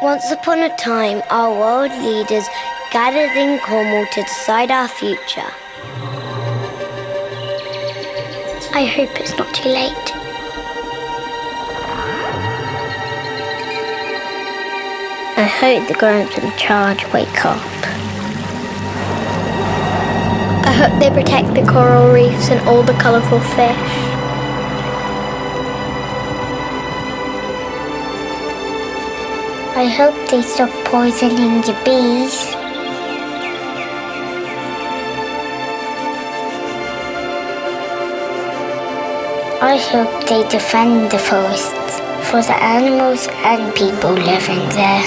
Once upon a time, our world leaders gathered in Cornwall to decide our future. I hope it's not too late. I hope the grown-ups in charge wake up. I hope they protect the coral reefs and all the colourful fish. I hope they stop poisoning the bees. I hope they defend the forests for the animals and people living there.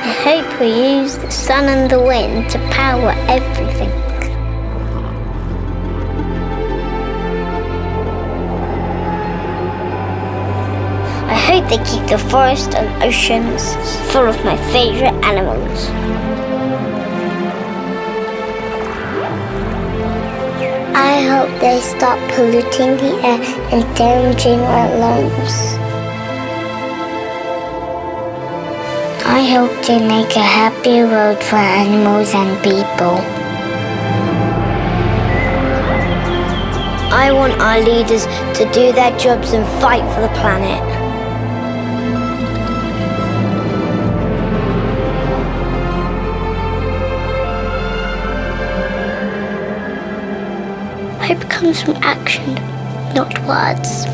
I hope we use the sun and the wind to power everything. I hope they keep the forest and oceans full of my favourite animals. I hope they stop polluting the air and damaging our lungs. I hope they make a happier world for animals and people. I want our leaders to do their jobs and fight for the planet. Hope comes from action, not words.